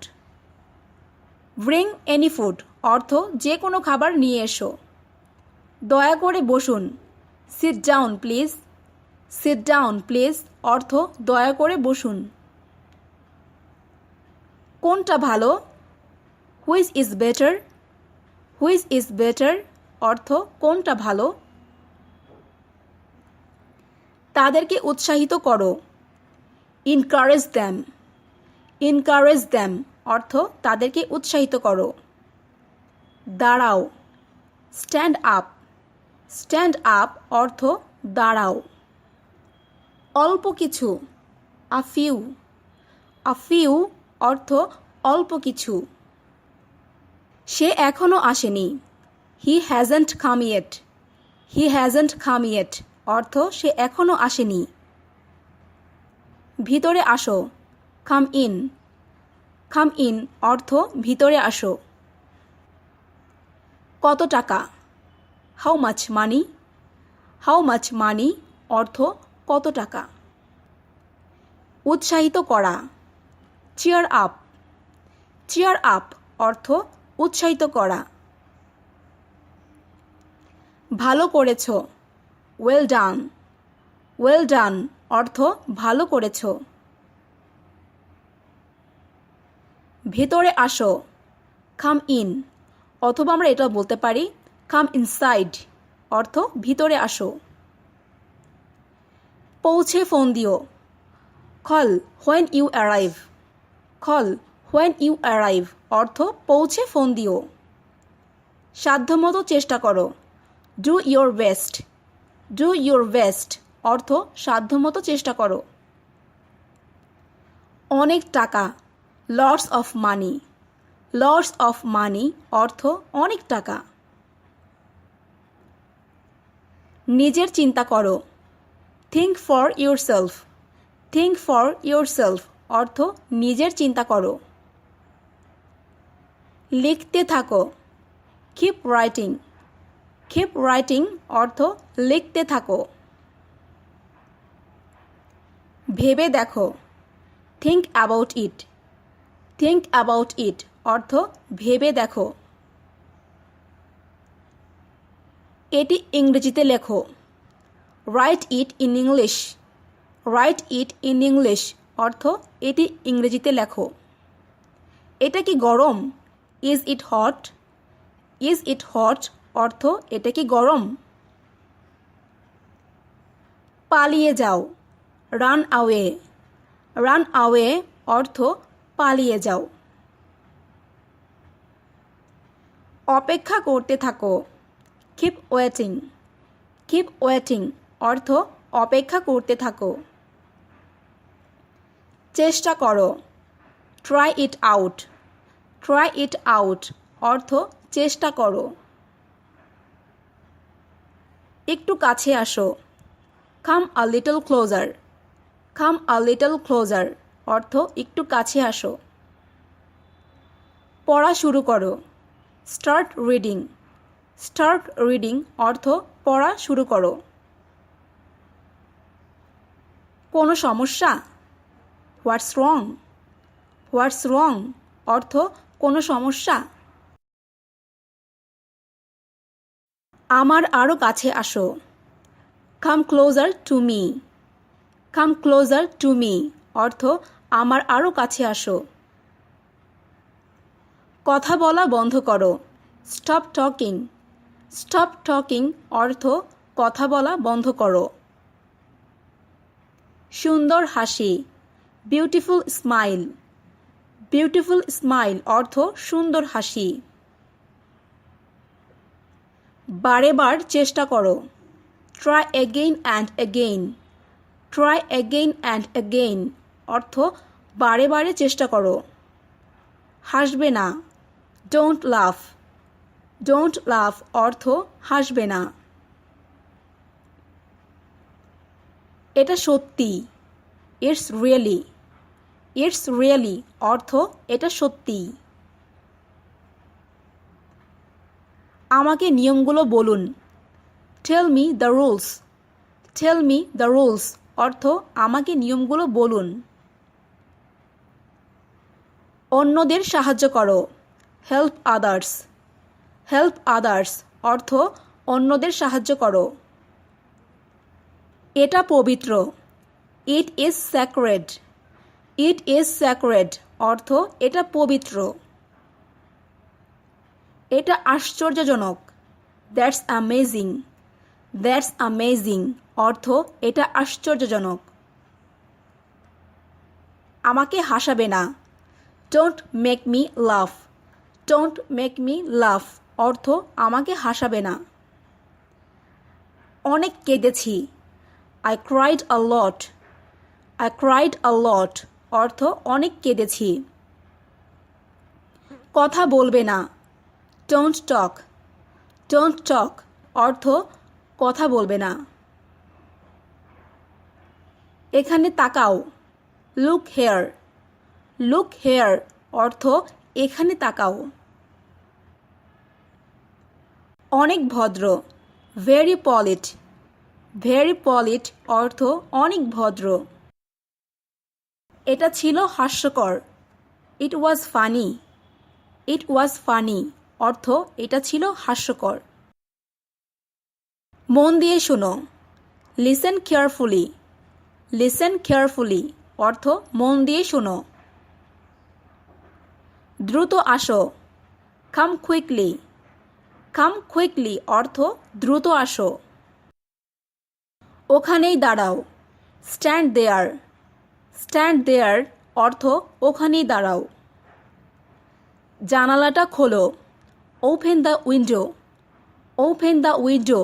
Bring any food অর্থ যে কোনো খাবার নিয়ে এসো। দয়া করে বসুন। Sit down please. Sit down please অর্থ দয়া করে বসুন। কোনটা ভালো? Which is better. Which is better অর্থ কোনটা ভালো। তাদেরকে উৎসাহিত করো। Encourage them. ইনকারেজ দ্যাম অর্থ তাদেরকে উৎসাহিত করো। দাঁড়াও। Stand up. স্ট্যান্ড আপ অর্থ দাঁড়াও। অল্প কিছু। A few. আ ফিউ অর্থ অল্প কিছু। সে এখনও আসেনি। He hasn't come yet. He hasn't come yet অর্থ সে এখনও আসেনি। ভিতরে আসো। Come in. কাম ইন অর্থ ভিতরে আসো। কত টাকা? How much money. How much money অর্থ কত টাকা। উৎসাহিত করা, চিয়ার আপ। চিয়ার আপ অর্থ উৎসাহিত করা। ভালো করেছ, ওয়েল ডান। ওয়েল ডান অর্থ ভালো করেছ। ভেতরে আসো, কাম ইন, অথবা আমরা এটা বলতে পারি কাম ইনসাইড অর্থ ভিতরে আসো। পৌঁছে ফোন দিও, call when you arrive. Call when you arrive অর্থ পৌঁছে ফোন দিও। সাধ্যমতো চেষ্টা করো, do your best. Do your best অর্থ সাধ্যমতো চেষ্টা করো। অনেক টাকা, lots of money. Lots of money অর্থ অনেক টাকা। নিজের চিন্তা করো, think for yourself. Think for yourself অর্থ নিজের চিন্তা করো। লিখতে থাকো, কিপ রাইটিং। কিপ রাইটিং অর্থ লিখতে থাকো। ভেবে দেখো, think about it. Think about it অর্থ ভেবে দেখো। এটি ইংরেজিতে লেখো, right it in English. Right it in English অর্থ এটি ইংরেজিতে লেখো। এটা কি গরম, is it hot. Is it hot অর্থ এটা কি গরম। পালিয়ে যাও, রান আওয়ে। রান আওয়ে অর্থ পালিয়ে যাও। অপেক্ষা করতে থাকো, কিপ ওয়েটিং। কিপ ওয়েটিং অর্থ অপেক্ষা করতে থাকো। চেষ্টা করো, try it out. Try it out অর্থ চেষ্টা করো। একটু কাছে আসো, come a little closer. Come a little closer অর্থ একটু কাছে আসো। পড়া শুরু করো, স্টার্ট রিডিং। স্টার্ট রিডিং অর্থ পড়া শুরু করো। কোনো সমস্যা, হোয়াটস রং। হোয়াটস রং অর্থ কোনো সমস্যা। আমার আরও কাছে আসো, come closer to me. Come closer to me অর্থ আমার আরও কাছে আসো। কথা বলা বন্ধ করো, স্টপ টকিং। স্টপ টকিং অর্থ কথা বলা বন্ধ করো। সুন্দর হাসি, বিউটিফুল স্মাইল। বিউটিফুল স্মাইল অর্থ সুন্দর হাসি। বারে বার চেষ্টা করো, try again and again. Try again and again অর্থ বারে বারে চেষ্টা করো। হাসবে না, ডোন্ট লাফ। ডোন্ট লাফ অর্থ হাসবে না। এটা সত্যি, ইটস রিয়েলি। ইটস রিয়েলি অর্থ এটা সত্যি। আমাকে নিয়মগুলো বলুন, tell me the rules. Tell me the rules অর্থ আমাকে নিয়মগুলো বলুন। অন্যদের সাহায্য করো, হেল্প আদার্স। হেল্প আদার্স অর্থ অন্যদের সাহায্য করো। এটা পবিত্র, it is sacred. It is sacred অর্থ এটা পবিত্র। এটা আশ্চর্যজনক, দ্যাটস অ্যামেজিং। দ্যাটস অ্যামেজিং অর্থ এটা আশ্চর্যজনক। আমাকে হাসাবে না, don't make me laugh. Don't make me laugh অর্থ আমাকে হাসাবে না। অনেক কেঁদেছি, I cried a lot. I cried a lot অর্থ অনেক কেঁদেছি। কথা বলবে না, ডোন্ট টক। ডোন্ট টক অর্থ কথা বলবে না। এখানে তাকাও, লুক হেয়ার। লুক হেয়ার অর্থ এখানে তাকাও। অনেক ভদ্র, ভেরি পলিট। ভেরি পলিট অর্থ অনেক ভদ্র। এটা ছিল হাস্যকর। ইট ওয়াজ ফানি। ইট ওয়াজ ফানি অর্থ এটা ছিল হাস্যকর। মন দিয়ে শোনো। Listen carefully. লিসেন কেয়ারফুলি অর্থ মন দিয়ে শোনো। দ্রুত আসো। কাম কুইকলি। কাম কুইকলি অর্থ দ্রুত আসো। ওখানেই দাঁড়াও। Stand there. স্ট্যান্ড দেয়ার অর্থ ওখানেই দাঁড়াও। জানালাটা খোলো। Open the window. Open the window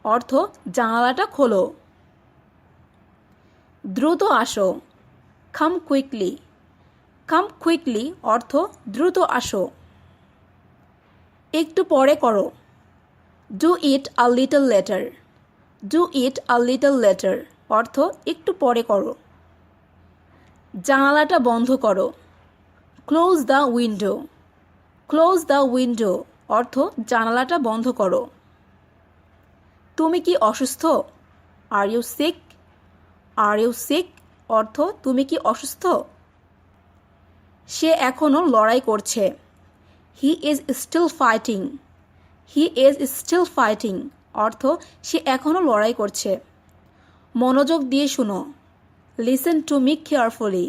অর্থ জানালাটা খোলো। দ্রুত আসো। কাম কুইকলি। কাম কুইকলি অর্থ দ্রুত আসো। একটু পরে করো। Do it a little later. Do it a little later অর্থ একটু পরে করো। জানালাটা বন্ধ করো। Close the window. Close the window অর্থ জানালাটা বন্ধ করো। তুমি কি অসুস্থ? Are you sick? Are you sick অর্থ তুমি কি অসুস্থ? সে এখনও লড়াই করছে। He is still fighting. He is still fighting অর্থ সে এখনও লড়াই করছে। মনোযোগ দিয়ে শুনো। Listen to me carefully.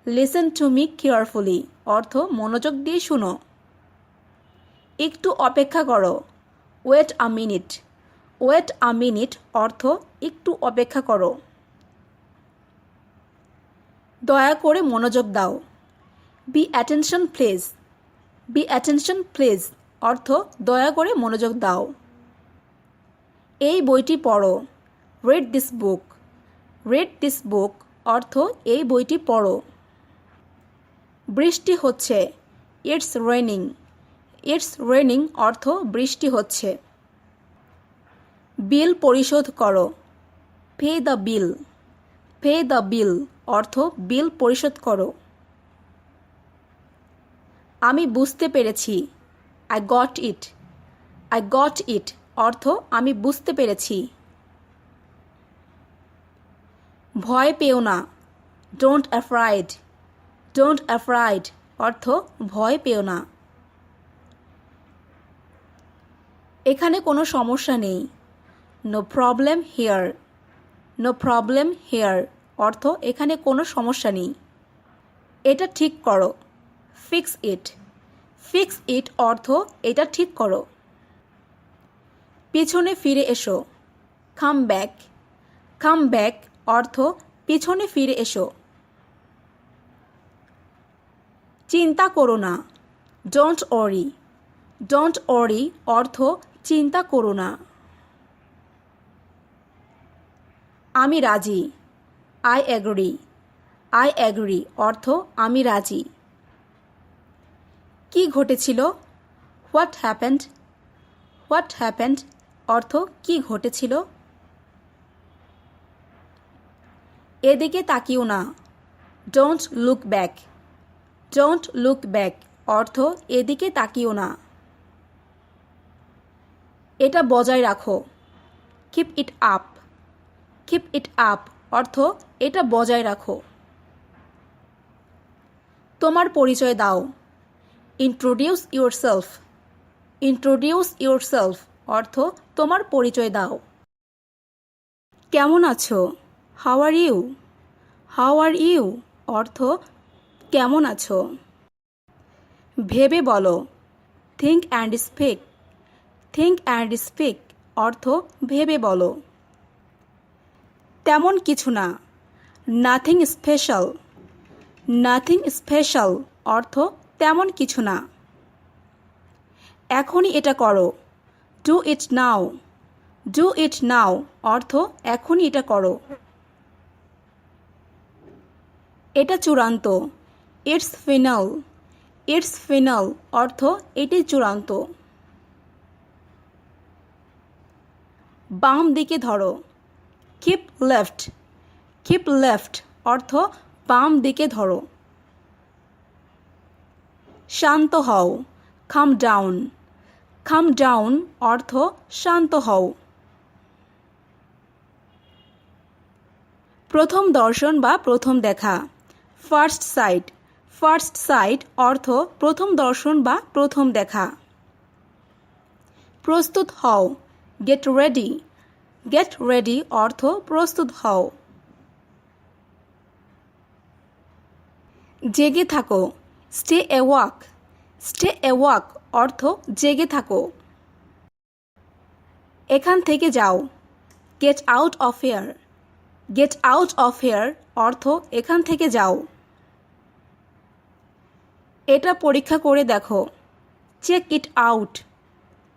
Listen to me carefully অর্থ মনোযোগ দিয়ে শুনো। একটু অপেক্ষা করো। Wait a minute. Wait a minute অর্থ একটু অপেক্ষা করো। দয়া করে মনোযোগ দাও। Be attention please. Be attention please অর্থ দয়া করে মনোযোগ দাও। এই বইটি পড়ো। Read this book. Read this book অর্থ এই বইটি পড়ো। বৃষ্টি হচ্ছে। It's raining. ইটস রেনিং অর্থ বৃষ্টি হচ্ছে। বিল পরিশোধ করো। Pay the bill. Pay the বিল অর্থ বিল পরিশোধ করো। আমি বুঝতে পেরেছি। I got it. I got it অর্থ আমি বুঝতে পেরেছি। ভয় পেও না। Don't afraid. ডোন্ট অ্যাফ্রাইড অর্থ ভয় পেও না। এখানে কোনো সমস্যা নেই। No problem here. No problem here অর্থ এখানে কোনো সমস্যা নেই। এটা ঠিক করো। Fix it. ফিক্স ইট অর্থ এটা ঠিক করো। পিছনে ফিরে এসো। Come back. কাম ব্যাক অর্থ পিছনে ফিরে এসো। চিন্তা করো না। Don't worry. ডোন্ট ওয়ারি অর্থ চিন্তা করো না। আমি রাজি। I agree. আই অ্যাগ্রি অর্থ আমি রাজি। কি ঘটেছিল? What happened. হোয়াট হ্যাপেন্ড অর্থ কি ঘটেছিল। এদিকে তাকিও না। Don't look back. Don't look back অর্থ এদিকে তাকিও না। এটা বজায় রাখো। Keep it up. Keep it up অর্থ এটা বজায় রাখো। তোমার পরিচয় দাও। Introduce yourself. ইন্ট্রোডিউস ইয়োরসেলফ অর্থ তোমার পরিচয় দাও। কেমন আছো? How are you. How are you অর্থ কেমন আছো। ভেবে বলো। Think and speak. Think and speak অর্থ ভেবে বলো। তেমন কিছু না। Nothing special. নাথিং স্পেশাল অর্থ তেমন কিছু না। এখনই এটা করো। Do it now. Do it নাও অর্থ এখনই এটা করো। এটা চূড়ান্ত। It's final. ইটস ফাইনাল অর্থ এটি চূড়ান্ত। বাম দিকে ধরো। Keep left. কিপ লেফট অর্থ বাম দিকে ধরো। শান্ত হও। কাম ডাউন। কাম ডাউন অর্থ শান্ত হও। প্রথম দর্শন বা প্রথম দেখা, ফার্স্ট সাইট। ফার্স্ট সাইট অর্থ প্রথম দর্শন বা প্রথম দেখা। প্রস্তুত হও, গেট রেডি। গেট রেডি অর্থ প্রস্তুত হও। জেগে থাকো, স্টে অ্যাওয়াক। স্টে অ্যাওয়াক অর্থ জেগে থাকো। এখান থেকে যাও, get out of here. Get out of here অর্থ এখান থেকে যাও। এটা পরীক্ষা করে দেখো, check it out.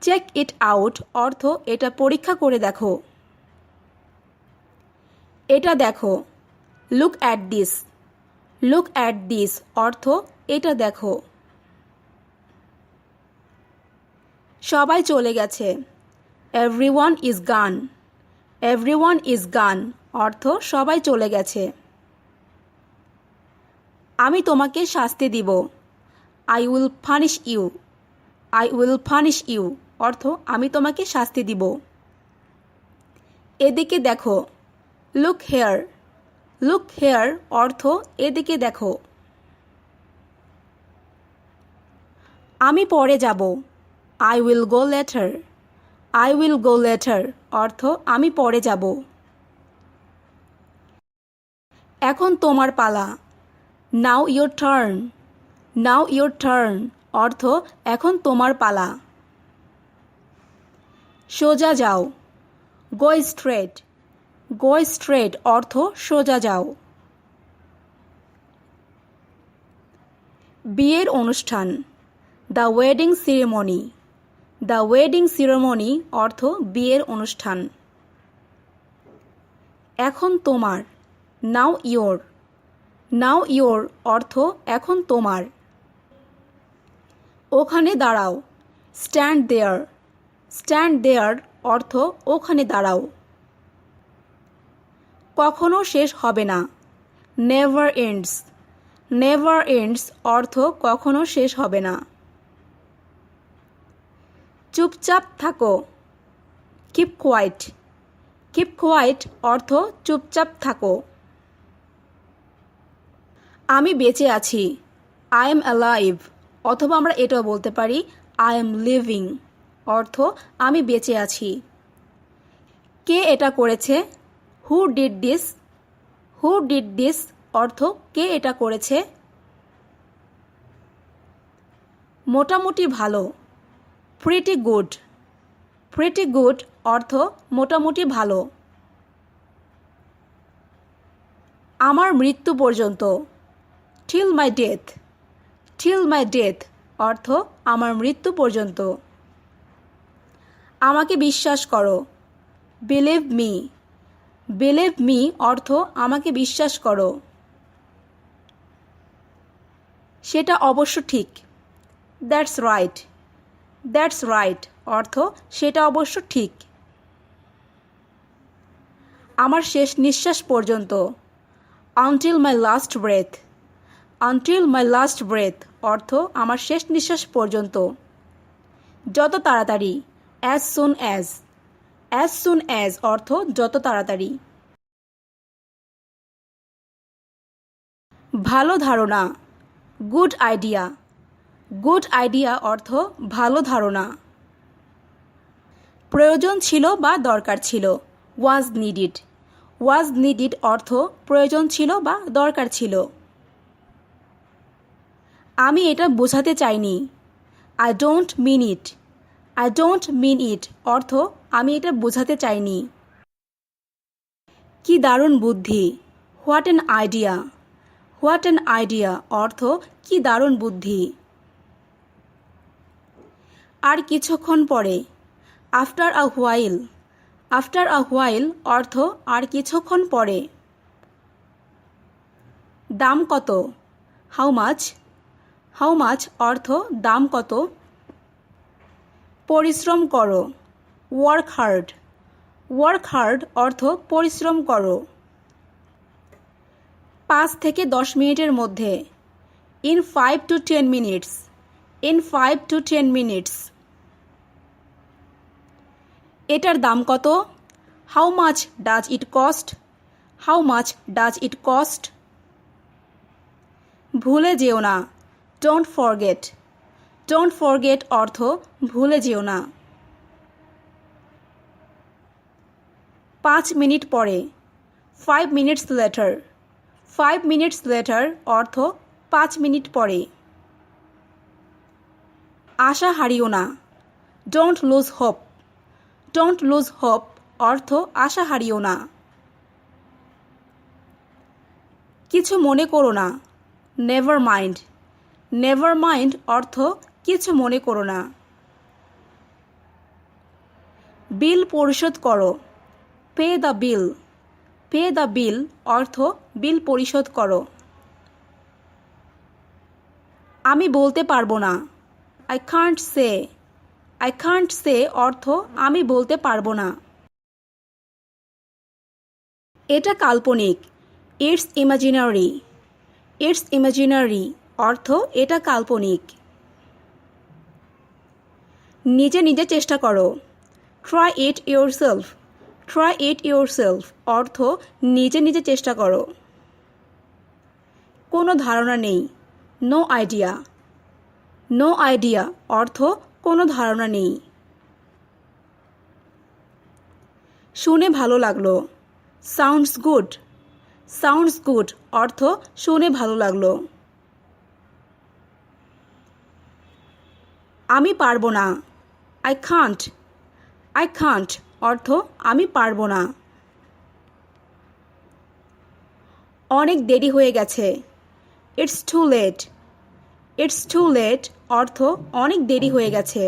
Check it out অর্থ এটা পরীক্ষা করে দেখো। এটা দেখো, look at this. Look at this অর্থ এটা দেখো। সবাই চলে গেছে, everyone is gone. Everyone is gone অর্থ সবাই চলে গেছে। আমি তোমাকে শাস্তি দিব, I will punish you. I will punish you অর্থ আমি তোমাকে শাস্তি দিব। এদিকে দেখো, লুক হেয়ার। লুক হেয়ার অর্থ এদিকে দেখো। আমি পরে যাব, I will go later. I will go later অর্থ আমি পরে যাব। এখন তোমার পালা, now your turn. Now your turn অর্থ এখন তোমার পালা। সোজা যাও, গো স্ট্রেট। গো স্ট্রেট অর্থ সোজা যাও। বিয়ের অনুষ্ঠান, the wedding ceremony. The wedding ceremony অর্থ বিয়ের অনুষ্ঠান। এখন তোমার, নাও ইয়োর। নাও ইয়োর অর্থ এখন তোমার। ওখানে দাঁড়াও, স্ট্যান্ড দেয়ার। স্ট্যান্ড দেয়ার অর্থ ওখানে দাঁড়াও। কখনো শেষ হবে না, নেভার এন্ডস। নেভার এন্ডস অর্থ কখনো শেষ হবে না। চুপচাপ থাকো, কিপ কোয়াইট। কিপ কোয়াইট অর্থ চুপচাপ থাকো। আমি বেঁচে আছি, আই এম অ্যালাইভ। অথবা আমরা এটাও বলতে পারি আই এম লিভিং অর্থ আমি বেঁচে আছি। কে এটা করেছে, who did this. Who did this অর্থ কে এটা করেছে। মোটামুটি ভালো, প্রিটি গুড। প্রিটি গুড অর্থ মোটামুটি ভালো। আমার মৃত্যু পর্যন্ত, till my death. Till my death অর্থ আমার মৃত্যু পর্যন্ত। আমাকে বিশ্বাস করো, বিলিভ মি। বিলিভ মি অর্থ আমাকে বিশ্বাস করো। সেটা অবশ্য ঠিক, দ্যাটস রাইট। দ্যাটস রাইট অর্থ সেটা অবশ্য ঠিক। আমার শেষ নিঃশ্বাস পর্যন্ত, আনটিল মাই লাস্ট ব্রেথ। আনটিল মাই লাস্ট ব্রেথ অর্থ আমার শেষ নিঃশ্বাস পর্যন্ত। যত তাড়াতাড়ি, as soon as. As soon as অর্থ যত তাড়াতাড়ি। ভালো ধারণা, গুড আইডিয়া। গুড আইডিয়া অর্থ ভালো ধারণা। প্রয়োজন ছিল বা দরকার ছিল, ওয়াজ নিডিড। ওয়াজ নিডিড অর্থ প্রয়োজন ছিল বা দরকার ছিল। আমি এটা বোঝাতে চাইনি, I don't mean it. I don't mean it অর্থ আমি এটা বোঝাতে চাইনি। কি দারুণ বুদ্ধি, what an idea. What an idea অর্থ কি দারুণ বুদ্ধি। আর কিছুক্ষণ পরে, after a while. After a while অর্থ আর কিছুক্ষণ পরে। দাম কত, হাউ মাচ। হাউ মাচ অর্থ দাম কত। পরিশ্রম করো, ওয়ার্ক হার্ড। ওয়ার্ক হার্ড অর্থ পরিশ্রম করো। 5 থেকে 10 মিনিটের মধ্যে, in 5 to 10 minutes। In 5 to 10 minutes। এটার দাম কত, how much does it cost. How much does it cost? ভুলে যেও না, ডোন্ট ফরগেট। ডোন্ট ফরগেট অর্থ ভুলে যেও না। 5 মিনিট পরে, 5 minutes later। 5 minutes later অর্থ 5 মিনিট পরে। আশা হারিও না, don't lose hope. Don't lose hope অর্থ আশা হারিও না। কিছু মনে করো না, নেভার মাইন্ড। নেভার মাইন্ড অর্থ কিছু মনে করো না। বিল পরিশোধ করো, pay the bill. Pay the বিল অর্থ বিল পরিশোধ করো। আমি বলতে পারবো না, I can't say. I can't say অর্থ আমি বলতে পারবো না। এটা কাল্পনিক, ইটস ইমাজিনারি। ইটস ইমাজিনারি অর্থ এটা কাল্পনিক। নিজে নিজে চেষ্টা করো, try it yourself. Try it yourself অর্থ নিজে নিজে চেষ্টা করো। কোনো ধারণা নেই, নো আইডিয়া। নো আইডিয়া অর্থ কোনো ধারণা নেই। শুনে ভালো লাগলো, সাউন্ডস গুড। সাউন্ডস গুড অর্থ শুনে ভালো লাগলো। আমি পারবো না, আই কান্ট। আই কান্ট অর্থ আমি পারবো না। অনেক দেরি হয়ে গেছে, it's too late. It's too late অর্থ অনেক দেরি হয়ে গেছে।